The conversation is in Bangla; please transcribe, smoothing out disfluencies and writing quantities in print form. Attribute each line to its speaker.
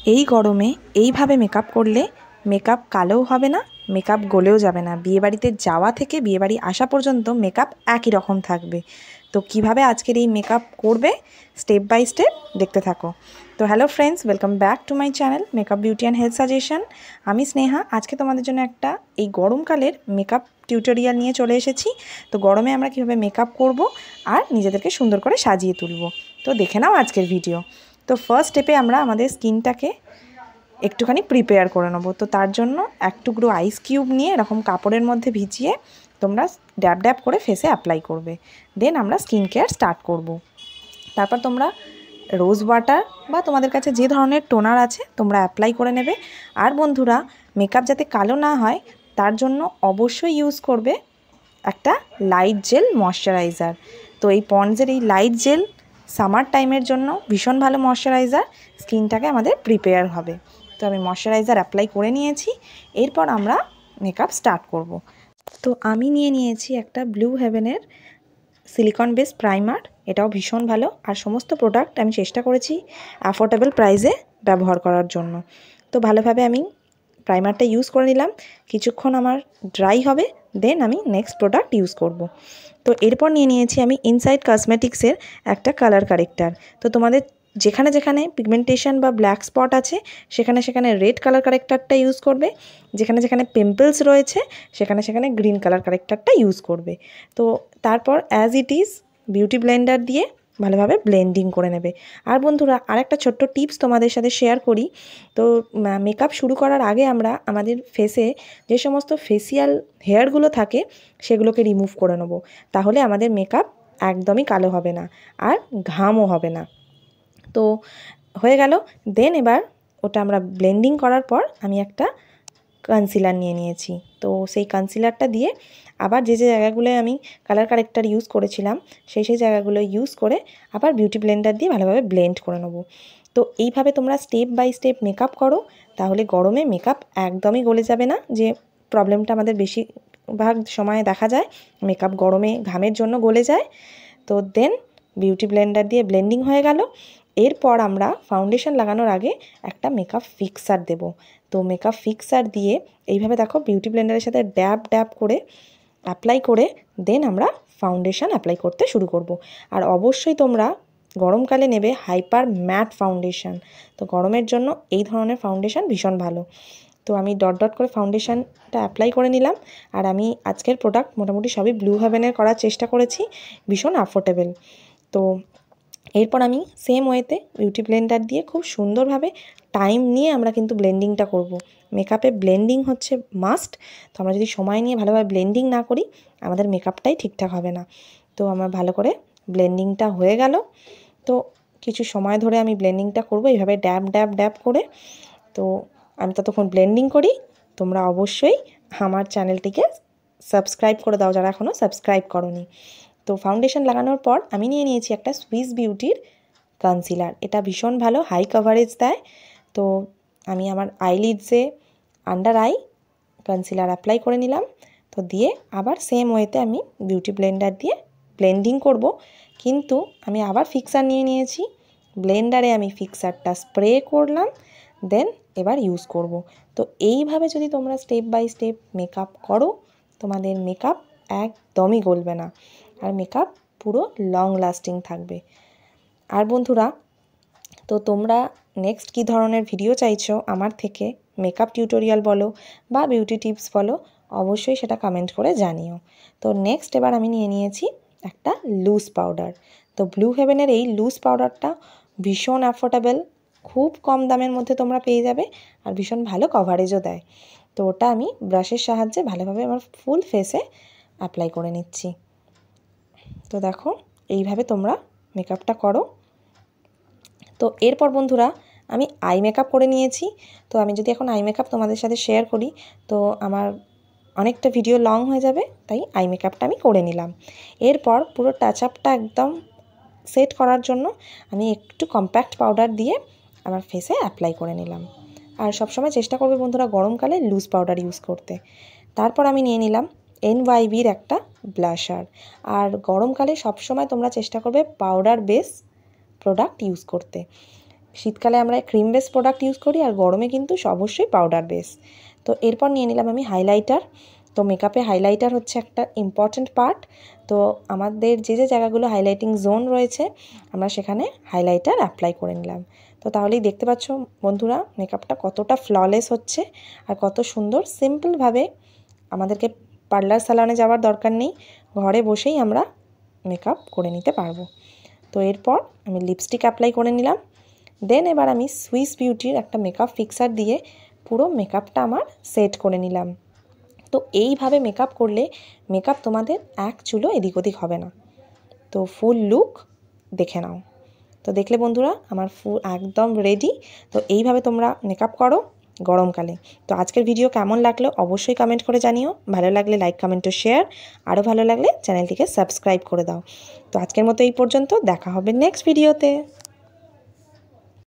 Speaker 1: এই গরমে এইভাবে মেকআপ করলে মেকআপ কালোও হবে না, মেকআপ গলেও যাবে না। বিয়েবাড়িতে যাওয়া থেকে বিয়েবাড়ি আসা পর্যন্ত মেকআপ একই রকম থাকবে। তো কিভাবে আজকের এই মেকআপ করবে স্টেপ বাই স্টেপ দেখতে থাকো। তো hello friends, welcome back to my channel makeup beauty and health suggestion. আমি স্নেহা। আজকে তোমাদের জন্য একটা এই গরমকালের মেকআপ টিউটোরিয়াল নিয়ে চলে এসেছি। তো গরমে আমরা কীভাবে মেকআপ করব আর নিজেদেরকে সুন্দর করে সাজিয়ে তুলব, তো দেখে নাও আজকের ভিডিও। তো ফার্স্ট স্টেপে আমরা আমাদের স্কিনটাকে একটুখানি প্রিপেয়ার করে নেবো। তো তার জন্য এক টুকরো আইস কিউব নিয়ে এরকম কাপড়ের মধ্যে ভিজিয়ে তোমরা ড্যাব ড্যাব করে ফেসে অ্যাপ্লাই করবে। দেন আমরা স্কিন কেয়ার স্টার্ট করব। তারপর তোমরা রোজ ওয়াটার বা তোমাদের কাছে যে ধরনের টোনার আছে তোমরা অ্যাপ্লাই করে নেবে। আর বন্ধুরা, মেকআপ যাতে কালো না হয় তার জন্য অবশ্যই ইউজ করবে একটা লাইট জেল ময়শ্চারাইজার। তো এই পন্ডসের এই লাইট জেল সামার টাইমের জন্য ভীষণ ভালো ময়শ্চারাইজার, স্কিনটাকে আমাদের প্রিপেয়ার হবে। তো আমি ময়শ্চারাইজার অ্যাপ্লাই করে নিয়েছি, এরপর আমরা মেকআপ স্টার্ট করব। তো আমি নিয়ে নিয়েছি একটা ব্লু হেভেনের সিলিকন বেস প্রাইমার। এটাও ভীষণ ভালো, আর সমস্ত প্রোডাক্ট আমি চেষ্টা করেছি অ্যাফোর্ডেবল প্রাইসে ব্যবহার করার জন্য। তো ভালোভাবে আমি প্রাইমারটা ইউজ করে নিলাম, কিছুক্ষণ আমার ড্রাই হবে, দেন আমি নেক্সট প্রোডাক্ট ইউজ করব। তো এরপর নিয়ে নিয়েছি আমি ইনসাইড কসমেটিক্সের একটা কালার কারেক্টার। তো তোমাদের যেখানে যেখানে পিগমেন্টেশন বা ব্ল্যাক স্পট আছে সেখানে সেখানে রেড কালার কারেক্টারটা ইউজ করবে, যেখানে যেখানে পিম্পলস রয়েছে সেখানে সেখানে গ্রিন কালার কারেক্টারটা ইউজ করবে। তো তারপর as it is beauty Blender দিয়ে ভালোভাবে ব্লেন্ডিং করে নেবে। আর বন্ধুরা, আরেকটা ছোট্ট টিপস তোমাদের সাথে শেয়ার করি। তো মেকআপ শুরু করার আগে আমরা আমাদের ফেসে যে সমস্ত ফেসিয়াল হেয়ারগুলো থাকে সেগুলোকে রিমুভ করে নেব, তাহলে আমাদের মেকআপ একদমই কালো হবে না আর ঘামও হবে না। তো হয়ে গেল। দেন এবার ওটা আমরা ব্লেন্ডিং করার পর আমি একটা কনসিলার নিয়ে নিয়েছি। তো সেই কনসিলারটা দিয়ে আবার যে যে জায়গাগুলোয় আমি কালার কারেক্টার ইউজ করেছিলাম সেই সেই জায়গাগুলো ইউজ করে আবার বিউটি ব্লেন্ডার দিয়ে ভালোভাবে ব্লেন্ড করে নেবো। তো এইভাবে তোমরা স্টেপ বাই স্টেপ মেকআপ করো, তাহলে গরমে মেকআপ একদমই গলে যাবে না। যে প্রবলেমটা আমাদের বেশিরভাগ সময়ে দেখা যায়, মেকআপ গরমে ঘামের জন্য গলে যায়। তো দেন বিউটি ব্লেন্ডার দিয়ে ব্লেন্ডিং হয়ে গেল। এরপর আমরা ফাউন্ডেশন লাগানোর আগে একটা মেকআপ ফিক্সার দেব। তো মেকআপ ফিক্সার দিয়ে এইভাবে দেখো বিউটি ব্লেন্ডারের সাথে ড্যাব ড্যাব করে অ্যাপ্লাই করে দেন আমরা ফাউন্ডেশন অ্যাপ্লাই করতে শুরু করব। আর অবশ্যই তোমরা গরমকালে নেবে হাইপার ম্যাট ফাউন্ডেশন। তো গরমের জন্য এই ধরনের ফাউন্ডেশন ভীষণ ভালো। তো আমি ডট ডট করে ফাউন্ডেশনটা অ্যাপ্লাই করে নিলাম। আর আমি আজকের প্রোডাক্ট মোটামুটি সবই ব্লু হেভেনের করার চেষ্টা করেছি, ভীষণ অ্যাফোর্ডেবল। তো এরপর আমি সেম ওয়েতে বিউটি ব্লেন্ডার দিয়ে খুব সুন্দরভাবে টাইম নিয়ে আমরা কিন্তু ব্লেন্ডিংটা করব। মেকআপে ব্লেন্ডিং হচ্ছে মাস্ট। তো আমরা যদি সময় নিয়ে ভালোভাবে ব্লেন্ডিং না করি আমাদের মেকআপটাই ঠিকঠাক হবে না। তো আমার ভালো করে ব্লেন্ডিংটা হয়ে গেল। তো কিছু সময় ধরে আমি ব্লেন্ডিংটা করব এইভাবে ড্যাব ড্যাব ড্যাব করে। তো আমি ততক্ষণ ব্লেন্ডিং করি। তোমরা অবশ্যই আমার চ্যানেলটিকে সাবস্ক্রাইব করে দাও যারা এখনও সাবস্ক্রাইব করোনি। তো ফাউন্ডেশন লাগানোর পর আমি নিয়ে নিয়েছি একটা সুইস বিউটির কনসিলার। এটা ভীষণ ভালো, হাই কভারেজ দেয়। তো আমি আমার আইলিডসে আন্ডার আই কনসিলার অ্যাপ্লাই করে নিলাম। তো দিয়ে আবার সেম ওয়েতে আমি বিউটি ব্লেন্ডার দিয়ে ব্লেন্ডিং করব, কিন্তু আমি আবার ফিক্সার নিয়ে নিয়েছি। ব্লেন্ডারে আমি ফিক্সারটা স্প্রে করলাম, দেন এবার ইউজ করব। তো এইভাবে যদি তোমরা স্টেপ বাই স্টেপ মেকআপ করো তোমাদের মেকআপ একদমই গলবে না, আর মেকআপ পুরো লং লাস্টিং থাকবে। আর বন্ধুরা, তো তোমরা নেক্সট কী ধরনের ভিডিও চাইছো আমার থেকে, মেকআপ টিউটোরিয়াল বলো বা বিউটি টিপস বলো, অবশ্যই সেটা কমেন্ট করে জানিও। তো নেক্সট এবার আমি নিয়ে নিয়েছি একটা লুজ পাউডার। তো ব্লু হেভেনের এই লুজ পাউডারটা ভীষণ অ্যাফোর্ডেবল, খুব কম দামের মধ্যে তোমরা পেয়ে যাবে, আর ভীষণ ভালো কভারেজও দেয়। তো ওটা আমি ব্রাশের সাহায্যে ভালোভাবে আমার ফুল ফেসে অ্যাপ্লাই করে নিচ্ছি। তো দেখো এইভাবে তোমরা মেকআপটা করো। তো এরপর বন্ধুরা আমি আই মেকআপ করে নিয়েছি। তো আমি যদি এখন আই মেকআপ তোমাদের সাথে শেয়ার করি তো আমার অনেকটা ভিডিও লং হয়ে যাবে, তাই আই মেকআপটা আমি করে নিলাম। এরপর পুরো টাচ আপটা একদম সেট করার জন্য আমি একটু কম্প্যাক্ট পাউডার দিয়ে আমার ফেসে অ্যাপ্লাই করে নিলাম। আর সবসময় চেষ্টা করবে বন্ধুরা গরমকালে লুজ পাউডার ইউজ করতে। তারপর আমি নিয়ে নিলাম NYBর একটা ব্লাশার। আর গরমকালে সবসময় তোমরা চেষ্টা করবে পাউডার বেস প্রোডাক্ট ইউজ করতে। শীতকালে আমরা ক্রিম বেস প্রোডাক্ট ইউজ করি, আর গরমে কিন্তু অবশ্যই পাউডার বেস। তো এরপর নিয়ে নিলাম আমি হাইলাইটার। তো মেকআপে হাইলাইটার হচ্ছে একটা ইম্পর্ট্যান্ট পার্ট। তো আমাদের যে যে জায়গাগুলো হাইলাইটিং জোন রয়েছে আমরা সেখানে হাইলাইটার অ্যাপ্লাই করে নিলাম। তো তাহলেই দেখতে পাচ্ছ বন্ধুরা মেকআপটা কতটা ফ্ললেস হচ্ছে আর কত সুন্দর। সিম্পলভাবে আমাদেরকে পার্লার স্যালনে যাওয়ার দরকার নেই, ঘরে বসেই আমরা মেকআপ করে নিতে পারবো। তো এরপর আমি লিপস্টিক অ্যাপ্লাই করে নিলাম। দেন এবার আমি সুইস বিউটির একটা মেকআপ ফিক্সার দিয়ে পুরো মেকআপটা আমার সেট করে নিলাম। তো এইভাবে মেকআপ করলে মেকআপ তোমাদের এক চুলও এদিক ওদিক হবে না। তো ফুল লুক দেখে নাও। তো দেখলে বন্ধুরা আমার একদম রেডি। তো এইভাবে তোমরা মেকআপ করো গরমকালে। তো আজকের ভিডিও কেমন লাগলো অবশ্যই কমেন্ট করে জানিও। ভালো লাগলে লাইক কমেন্ট ও শেয়ার, আরও ভালো লাগলে চ্যানেলটিকে সাবস্ক্রাইব করে দাও। তো আজকের মতো এই পর্যন্ত, দেখা হবে নেক্সট ভিডিওতে।